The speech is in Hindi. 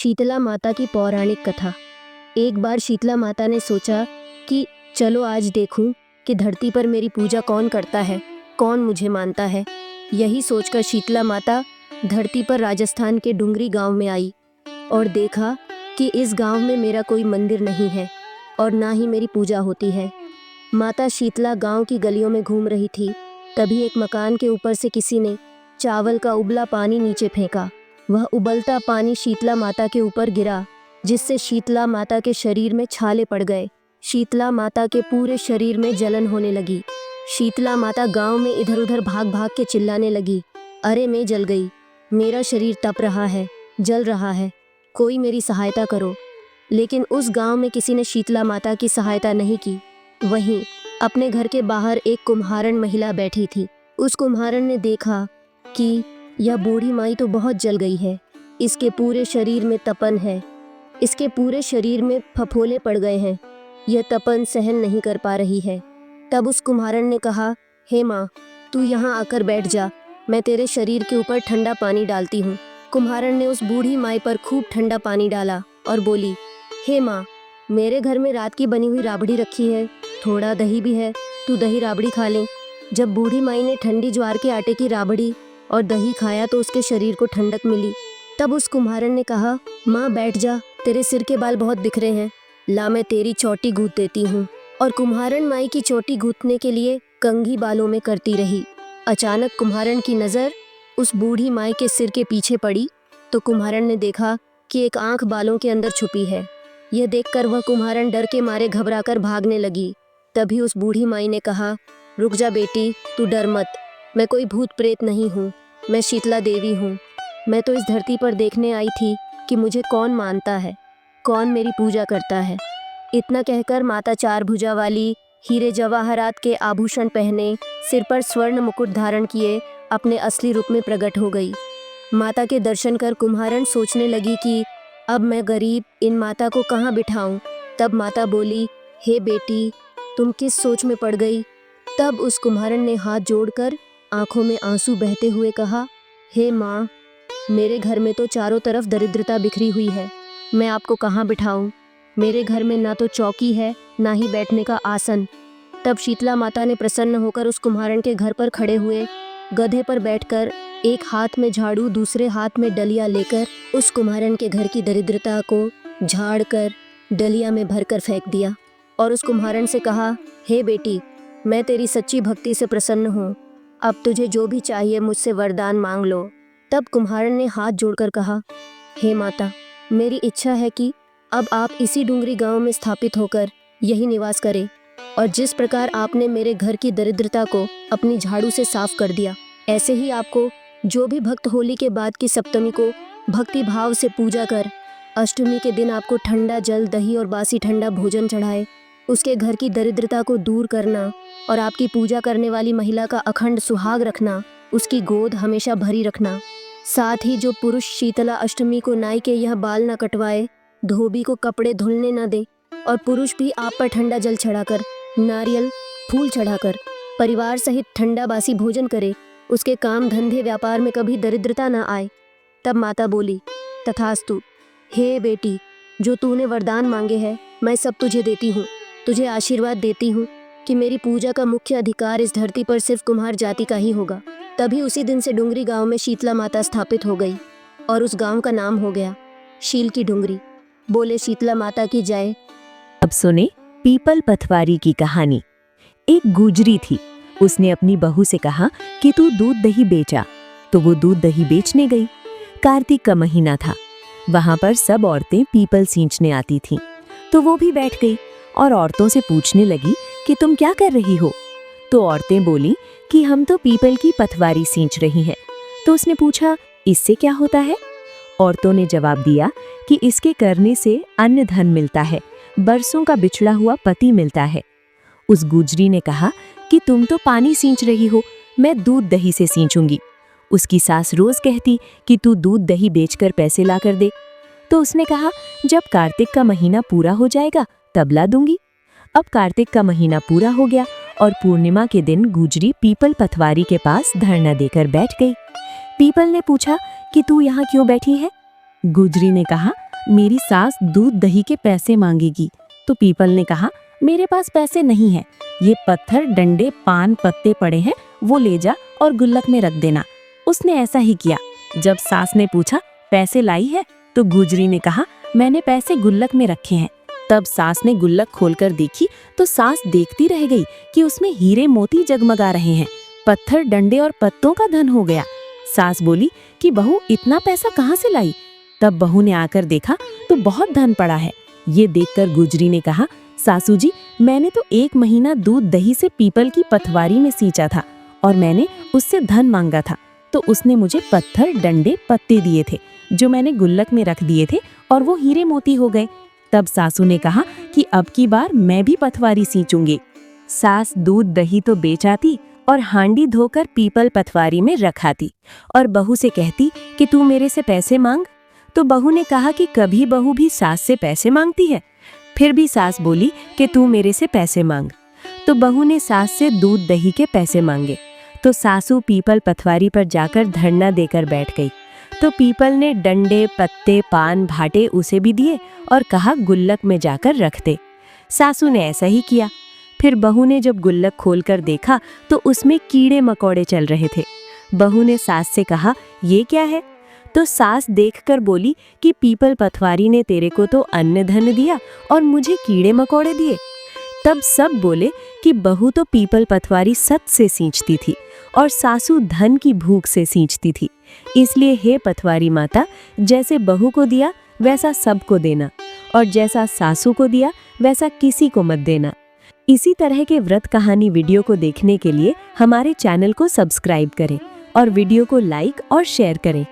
शीतला माता की पौराणिक कथा। एक बार शीतला माता ने सोचा कि चलो आज देखूं कि धरती पर मेरी पूजा कौन करता है, कौन मुझे मानता है। यही सोचकर शीतला माता धरती पर राजस्थान के डुंगरी गांव में आई और देखा कि इस गांव में मेरा कोई मंदिर नहीं है और ना ही मेरी पूजा होती है। माता शीतला गांव की गलियों में घूम रही थी। तभी एक मकान के ऊपर से किसी ने चावल का उबला पानी नीचे फेंका। वह उबलता पानी शीतला माता के ऊपर गिरा, जिससे शीतला माता के शरीर में छाले पड़ गए। शीतला माता के पूरे शरीर में जलन होने लगी। शीतला माता गांव में इधर उधर भाग भाग के चिल्लाने लगी, अरे मैं जल गई, मेरा शरीर तप रहा है, जल रहा है, कोई मेरी सहायता करो। लेकिन उस गांव में किसी ने शीतला माता की सहायता नहीं की। वहीं अपने घर के बाहर एक कुम्हारन महिला बैठी थी। उस कुम्हारन ने देखा कि यह बूढ़ी माई तो बहुत जल गई है, इसके पूरे शरीर में तपन है, इसके पूरे शरीर में फफोले पड़ गए हैं, यह तपन सहन नहीं कर पा रही है। तब उस कुम्हारन ने कहा, हे माँ, तू यहाँ आकर बैठ जा, मैं तेरे शरीर के ऊपर ठंडा पानी डालती हूँ। कुम्हारन ने उस बूढ़ी माई पर खूब ठंडा पानी डाला और बोली, हे माँ, मेरे घर में रात की बनी हुई राबड़ी रखी है, थोड़ा दही भी है, तू दही राबड़ी खा ले। जब बूढ़ी माई ने ठंडी ज्वार के आटे की राबड़ी और दही खाया तो उसके शरीर को ठंडक मिली। तब उस कुम्हारन ने कहा, माँ बैठ जा, तेरे सिर के बाल बहुत बिखरे हैं, ला मैं तेरी चोटी गूंथ देती हूँ। और कुम्हारन माई की चोटी गूंथने के लिए कंघी बालों में करती रही। अचानक कुम्हारन की नज़र उस बूढ़ी माई के सिर के पीछे पड़ी तो कुम्हारन ने देखा कि एक आंख बालों के अंदर छुपी है। यह देखकर वह कुम्हारन डर के मारे घबराकर भागने लगी। तभी उस बूढ़ी माई ने कहा, रुक जा बेटी, तू डर मत, मैं कोई भूत प्रेत नहीं हूँ, मैं शीतला देवी हूँ। मैं तो इस धरती पर देखने आई थी कि मुझे कौन मानता है, कौन मेरी पूजा करता है। इतना कहकर माता चार भुजा वाली, हीरे जवाहरात के आभूषण पहने, सिर पर स्वर्ण मुकुट धारण किए अपने असली रूप में प्रकट हो गई। माता के दर्शन कर कुम्हारन सोचने लगी कि अब मैं गरीब इन माता को कहाँ बिठाऊं। तब माता बोली, हे बेटी, तुम किस सोच में पड़ गई। तब उस कुम्हारन ने हाथ जोड़कर आंखों में आंसू बहते हुए कहा, हे माँ, मेरे घर में तो चारों तरफ दरिद्रता बिखरी हुई है, मैं आपको कहाँ बिठाऊं। मेरे घर में ना तो चौकी है, ना ही बैठने का आसन। तब शीतला माता ने प्रसन्न होकर उस कुम्हारन के घर पर खड़े हुए गधे पर बैठकर एक हाथ में झाड़ू दूसरे हाथ में डलिया लेकर उस कुम्हारन के घर की दरिद्रता को झाड़ कर डलिया में भरकर फेंक दिया और उस कुम्हारन से कहा, हे बेटी, मैं तेरी सच्ची भक्ति से प्रसन्न हूँ, अब तुझे जो भी चाहिए मुझसे वरदान मांग लो। तब कुम्हारन ने हाथ जोड़कर कहा, हे माता, मेरी इच्छा है कि अब आप इसी डुंगरी गांव में स्थापित होकर यही निवास करें और जिस प्रकार आपने मेरे घर की दरिद्रता को अपनी झाड़ू से साफ कर दिया, ऐसे ही आपको जो भी भक्त होली के बाद की सप्तमी को भक्ति भाव से पूजा कर अष्टमी के दिन आपको ठंडा जल, दही और बासी ठंडा भोजन चढ़ाए, उसके घर की दरिद्रता को दूर करना और आपकी पूजा करने वाली महिला का अखंड सुहाग रखना, उसकी गोद हमेशा भरी रखना। साथ ही जो पुरुष शीतला अष्टमी को नाई के यह बाल न कटवाए, धोबी को कपड़े धुलने न दे और पुरुष भी आप पर ठंडा जल चढ़ाकर, नारियल फूल चढ़ाकर परिवार सहित ठंडा बासी भोजन करे, उसके काम धंधे व्यापार में कभी दरिद्रता न आए। तब माता बोली, तथास्तु, हे बेटी, जो तूने वरदान मांगे हैं मैं सब तुझे देती हूँ। तुझे आशीर्वाद देती हूँ कि मेरी पूजा का मुख्य अधिकार इस धरती पर सिर्फ कुम्हार जाति का ही होगा। तभी उसी दिन से डुंगरी गांव में शीतला माता स्थापित हो गई और उस गांव का नाम हो गया शील की डुंगरी। बोले शीतला माता की जय। अब सुने पीपल पथवारी की कहानी। एक गुजरी थी, उसने अपनी बहू से कहा कि तू दूध दही बेचा, तो वो दूध दही बेचने गई। कार्तिक का महीना था, वहां पर सब औरतें पीपल सींचने आती थीं, तो वो भी बैठ गई और औरतों से पूछने लगी कि तुम क्या कर रही हो। तो औरतें बोली कि हम तो पीपल की पथवारी सींच रही हैं। तो उसने पूछा, इससे क्या होता है। औरतों ने जवाब दिया कि इसके करने से अन्न धन मिलता है, बरसों का बिछड़ा हुआ पति मिलता है। उस गुजरी ने कहा कि तुम तो पानी सींच रही हो, मैं दूध दही से सींचूंगी। उसकी सास रोज कहती कि तू दूध दही बेचकर पैसे ला कर दे। तो उसने कहा, जब कार्तिक का महीना पूरा हो जाएगा तब ला दूंगी। अब कार्तिक का महीना पूरा हो गया और पूर्णिमा के दिन गुजरी पीपल पथवारी के पास धरना देकर बैठ गई। पीपल ने पूछा कि तू यहाँ क्यों बैठी है। गुजरी ने कहा, मेरी सास दूध दही के पैसे मांगेगी। तो पीपल ने कहा, मेरे पास पैसे नहीं है, ये पत्थर, डंडे, पान, पत्ते पड़े हैं, वो ले जा और गुल्लक में रख देना। उसने ऐसा ही किया। जब सास ने पूछा, पैसे लाई है? तो गुजरी ने कहा, मैंने पैसे गुल्लक में रखे हैं। तब सास ने गुल्लक खोलकर देखी तो सास देखती रह गई कि उसमें हीरे मोती जगमगा रहे हैं। पत्थर, डंडे और पत्तों का धन हो गया। सास बोली कि बहू, इतना पैसा कहाँ से लाई? तब बहू ने आकर देखा तो बहुत धन पड़ा है। ये देखकर गुजरी ने कहा, सासू जी, मैंने तो 1 महीना दूध दही से पीपल की पथवारी में सींचा था और मैंने उससे धन मांगा था, तो उसने मुझे पत्थर, डंडे, पत्ते दिए थे जो मैंने गुल्लक में रख दिए थे और वो हीरे मोती हो गए। तब सासू ने कहा कि अब की बार मैं भी पथवारी सींचूंगी। सास दूध दही तो बेच आती और हांडी धोकर पीपल पथवारी में रखाती और बहू से कहती कि तू मेरे से पैसे मांग। तो बहू ने कहा कि कभी बहू भी सास से पैसे मांगती है? फिर भी सास बोली कि तू मेरे से पैसे मांग। तो बहू ने सास से दूध दही के पैसे मांगे। तो सासू पीपल पथवारी पर जाकर धरना देकर बैठ गई। तो पीपल ने डंडे, पत्ते, पान, भाटे उसे भी दिए और कहा गुल्लक में जाकर रख दे। सासू ने ऐसा ही किया। फिर बहू ने जब गुल्लक खोलकर देखा तो उसमें कीड़े मकोड़े चल रहे थे। बहू ने सास से कहा, ये क्या है? तो सास देखकर बोली कि पीपल पथवारी ने तेरे को तो अन्न धन दिया और मुझे कीड़े मकोड़े दिए। तब सब बोले कि बहू तो पीपल पथवारी सत से सींचती थी और सासू धन की भूख से सींचती थी। इसलिए हे पथवारी माता, जैसे बहू को दिया वैसा सबको देना और जैसा सासू को दिया वैसा किसी को मत देना। इसी तरह के व्रत कहानी वीडियो को देखने के लिए हमारे चैनल को सब्सक्राइब करें और वीडियो को लाइक और शेयर करें।